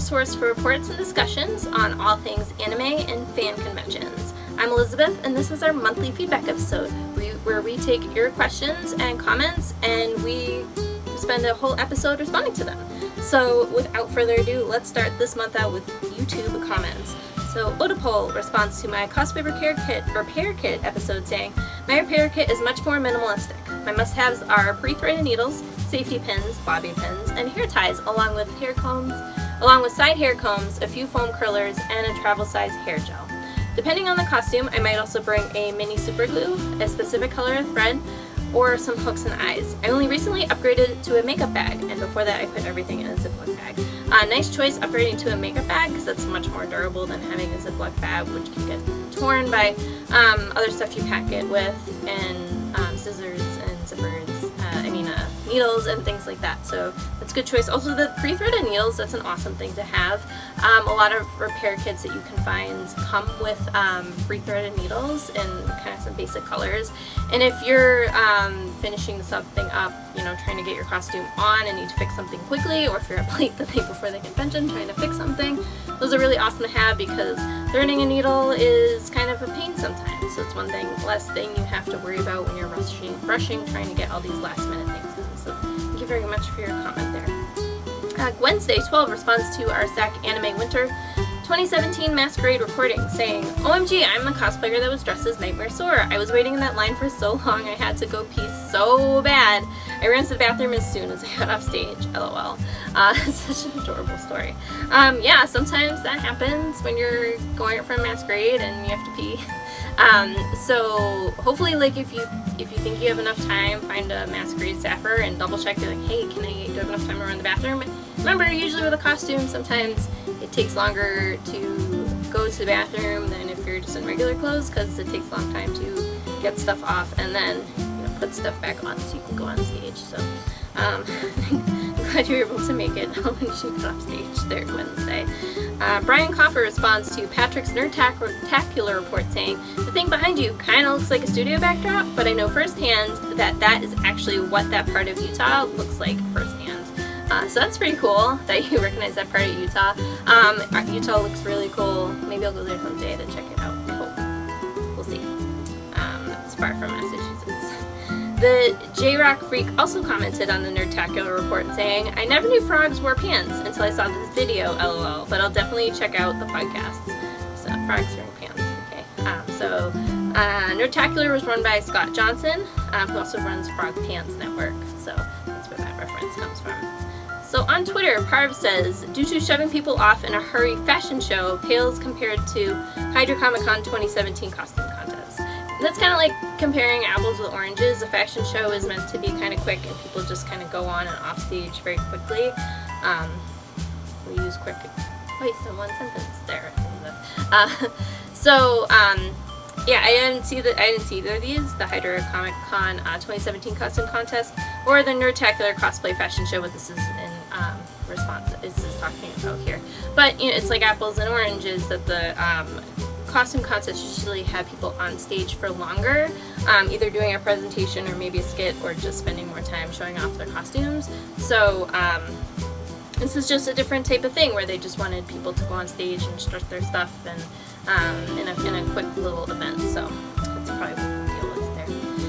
source for reports and discussions on all things anime and fan conventions. I'm Elizabeth, and this is our monthly feedback episode, where we take your questions and comments and we spend a whole episode responding to them. So without further ado, let's start this month out with YouTube comments. So Odapole responds to my cosplay repair kit episode saying, my repair kit is much more minimalistic. My must-haves are pre-threaded needles, safety pins, bobby pins, and hair ties, along with side hair combs, a few foam curlers, and a travel-size hair gel. Depending on the costume, I might also bring a mini super glue, a specific color of thread, or some hooks and eyes. I only recently upgraded to a makeup bag, and before that I put everything in a Ziploc bag. Nice choice upgrading to a makeup bag, because that's much more durable than having a Ziploc bag, which can get torn by other stuff you pack it with, and scissors and zippers, needles and things like that. So that's a good choice. Also, the pre-threaded needles, that's an awesome thing to have. A lot of repair kits that you can find come with pre-threaded needles in kind of some basic colors. And if you're finishing something up, trying to get your costume on and need to fix something quickly, or if you're up late the night before the convention trying to fix something, those are really awesome to have because threading a needle is kind of a pain sometimes. So it's one less thing you have to worry about when you're rushing, trying to get all these last minute things done. So thank you very much for your comment there. Wednesday 12 responds to our Zach Anime Winter 2017 Masquerade recording saying, OMG, I'm the cosplayer that was dressed as Nightmare Sora. I was waiting in that line for so long I had to go pee so bad. I ran to the bathroom as soon as I got off stage. LOL. Such an adorable story. Yeah, sometimes that happens when you're going out for a masquerade and you have to pee. So hopefully, if you think you have enough time, find a masquerade staffer and double check. You're like, hey, do I have enough time to run to the bathroom? Remember, usually with a costume, sometimes it takes longer to go to the bathroom than if you're just in regular clothes, because it takes a long time to get stuff off and then put stuff back on so you can go on stage. So I'm glad you were able to make it when you got off stage there Wednesday. Brian Coffer responds to Patrick's Nerdtacular report saying, the thing behind you kind of looks like a studio backdrop, but I know firsthand that is actually what that part of Utah looks like firsthand. So that's pretty cool that you recognize that part of Utah. Utah looks really cool. Maybe I'll go there someday to check it out. I hope. We'll see. It's far from Massachusetts. The J-Rock Freak also commented on the Nerdtacular report saying, I never knew frogs wore pants until I saw this video, LOL, but I'll definitely check out the podcasts. So, frogs wearing pants, okay. Nerdtacular was run by Scott Johnson, who also runs Frog Pants Network, so that's where that reference comes from. So on Twitter, Parv says, due to shoving people off in a hurry fashion show pales compared to Hydra Comic Con 2017 costume contest. And that's kind of like comparing apples with oranges. A fashion show is meant to be kind of quick and people just kind of go on and off stage very quickly. We use quick twice in one sentence there. Yeah, I didn't see either of these, the Hydra Comic Con 2017 costume contest or the Nerdtacular cosplay fashion show, what this is in response is talking about here. But it's like apples and oranges that the costume contests usually have people on stage for longer, either doing a presentation or maybe a skit or just spending more time showing off their costumes. So this is just a different type of thing where they just wanted people to go on stage and strut their stuff and in a quick little event. So that's probably what the deal is there.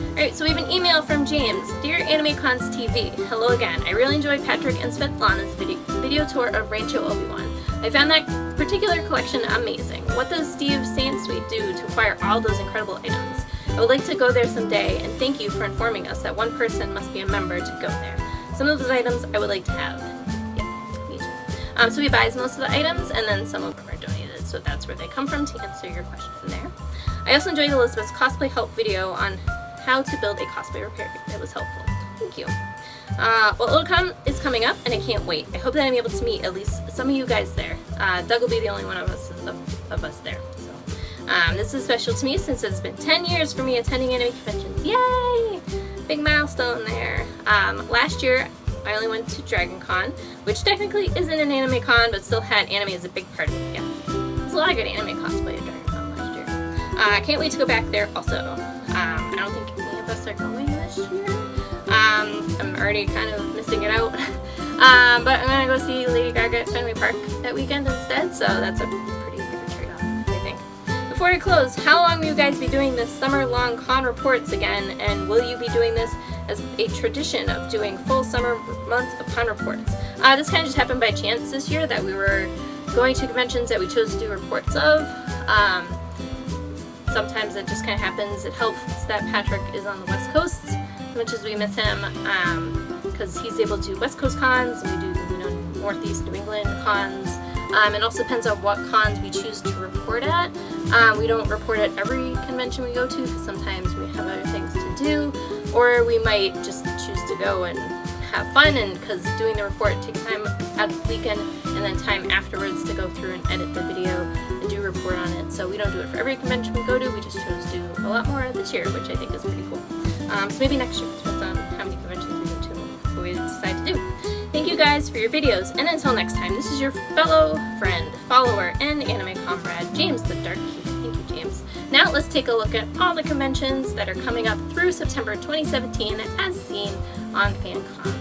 Alright, so we have an email from James. Dear AnimeCons TV, hello again. I really enjoyed Patrick and Svetlana's video tour of Rancho Obi-Wan. I found that particular collection amazing. What does Steve Saint-Sweet do to acquire all those incredible items? I would like to go there someday, and thank you for informing us that one person must be a member to go there. Some of those items I would like to have. Yeah, me too. So he buys most of the items, and then some of them are donated. So that's where they come from to answer your question there. I also enjoyed Elizabeth's cosplay help video on how to build a cosplay repair kit. It was helpful. Thank you. Well, Otakon is coming up, and I can't wait. I hope that I'm able to meet at least some of you guys there. Doug will be the only one of us there. So, this is special to me since it's been 10 years for me attending anime conventions. Yay! Big milestone there. Last year, I only went to Dragon Con, which technically isn't an anime con, but still had anime as a big part of it. Yeah. There's a lot of good anime cosplay at Dragon Con last year. I can't wait to go back there also. I don't think any of us are going this year. I'm already kind of missing it out. But I'm gonna go see Lady Gaga at Fenway Park that weekend instead, so that's a pretty big trade-off, I think. Before I close, how long will you guys be doing this summer-long con reports again, and will you be doing this as a tradition of doing full summer months of con reports? This kind of just happened by chance this year that we were going to conventions that we chose to do reports of. Sometimes it just kind of happens. It helps that Patrick is on the West Coast, as much as we miss him, because he's able to do West Coast cons, and we do, Northeast New England cons. It also depends on what cons we choose to report at. We don't report at every convention we go to, because sometimes we have other things to do, or we might just choose to go and have fun, and because doing the report takes time at the weekend and then time afterwards to go through and edit the video and do a report on it. So we don't do it for every convention we go to. We just chose to do a lot more this year, which I think is pretty cool. So maybe next year, depends on how many conventions we go to and what we decide to do. Thank you guys for your videos, and until next time, this is your fellow friend, follower, and anime comrade, James the Dark Cube. Thank you, James. Now let's take a look at all the conventions that are coming up through September 2017 as seen on FanCons.com.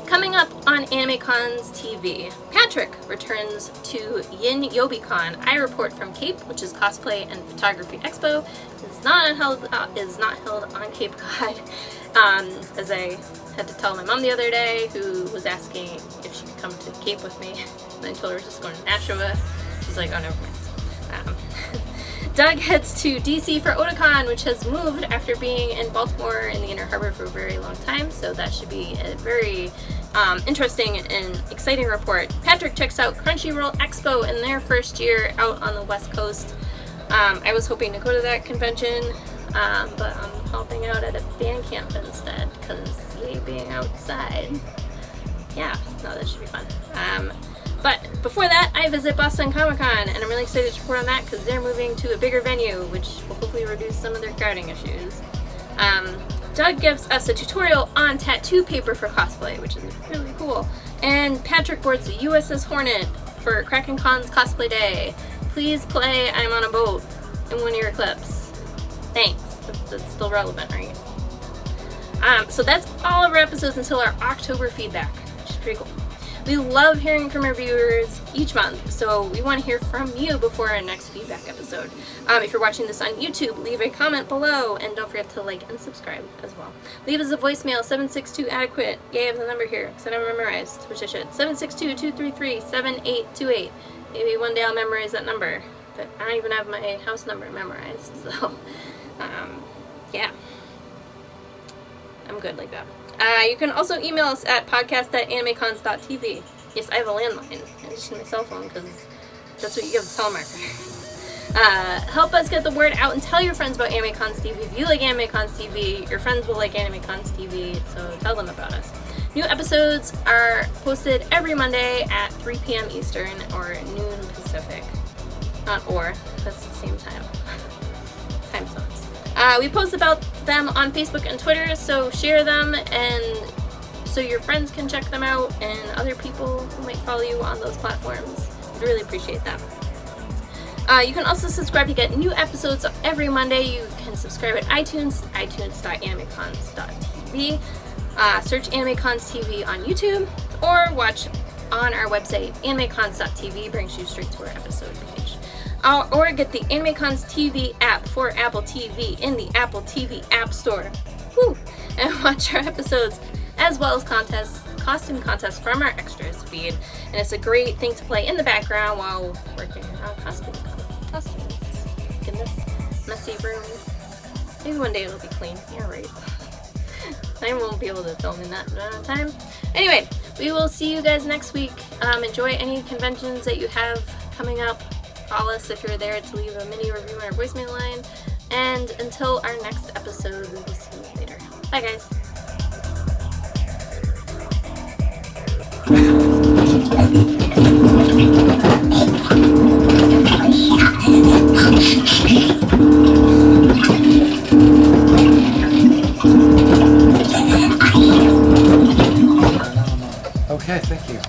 Coming up on AnimeCons TV, Patrick returns to Yin YobiCon. I report from Cape, which is Cosplay and Photography Expo. It's not held on Cape Cod, as I had to tell my mom the other day, who was asking if she could come to Cape with me. And I told her we're just going to Nashua. She's like, oh, never mind. Doug heads to DC for Otakon, which has moved after being in Baltimore in the Inner Harbor for a very long time, so that should be a very interesting and exciting report. Patrick checks out Crunchyroll Expo in their first year out on the West Coast. I was hoping to go to that convention, but I'm helping out at a band camp instead, because yay, being outside. Yeah, no, that should be fun. But before that, I visit Boston Comic Con, and I'm really excited to report on that because they're moving to a bigger venue, which will hopefully reduce some of their crowding issues. Doug gives us a tutorial on tattoo paper for cosplay, which is really cool. And Patrick boards the USS Hornet for Kraken Con's Cosplay Day. Please play I'm on a boat in one of your clips. Thanks. That's still relevant, right? So that's all of our episodes until our October feedback, which is pretty cool. We love hearing from our viewers each month, so we want to hear from you before our next feedback episode. If you're watching this on YouTube, leave a comment below, and don't forget to like and subscribe as well. Leave us a voicemail, 762-ADEQUATE. Yeah, I have the number here, because I never memorized, which I should. 762-233-7828. Maybe one day I'll memorize that number, but I don't even have my house number memorized, so, yeah. I'm good like that. You can also email us at podcast@animecons.tv. Yes, I have a landline. I just use my cell phone because that's what you give a telemarketer. Help us get the word out and tell your friends about AnimeCons TV. If you like AnimeCons TV, your friends will like AnimeCons TV, so tell them about us. New episodes are posted every Monday at 3 p.m. Eastern or noon Pacific. Not or, that's the same time. Time zones. We post about them on Facebook and Twitter, so share them and so your friends can check them out and other people who might follow you on those platforms. I'd really appreciate that. You can also subscribe to get new episodes every Monday. You can subscribe at iTunes, itunes.animecons.tv. Search AnimeCons TV on YouTube, or watch on our website. AnimeCons.tv brings you straight to our episode page. Or get the AnimeCons TV app for Apple TV in the Apple TV App Store. Woo! And watch our episodes as well as costume contests from our extras feed. And it's a great thing to play in the background while working on costumes in this messy room. Maybe one day it'll be clean. Yeah, right. I won't be able to film in that amount of time. Anyway, we will see you guys next week. Enjoy any conventions that you have coming up. Call us if you're there to leave a mini review on our voicemail line. And until our next episode, we will see you later. Bye, guys. Okay, thank you.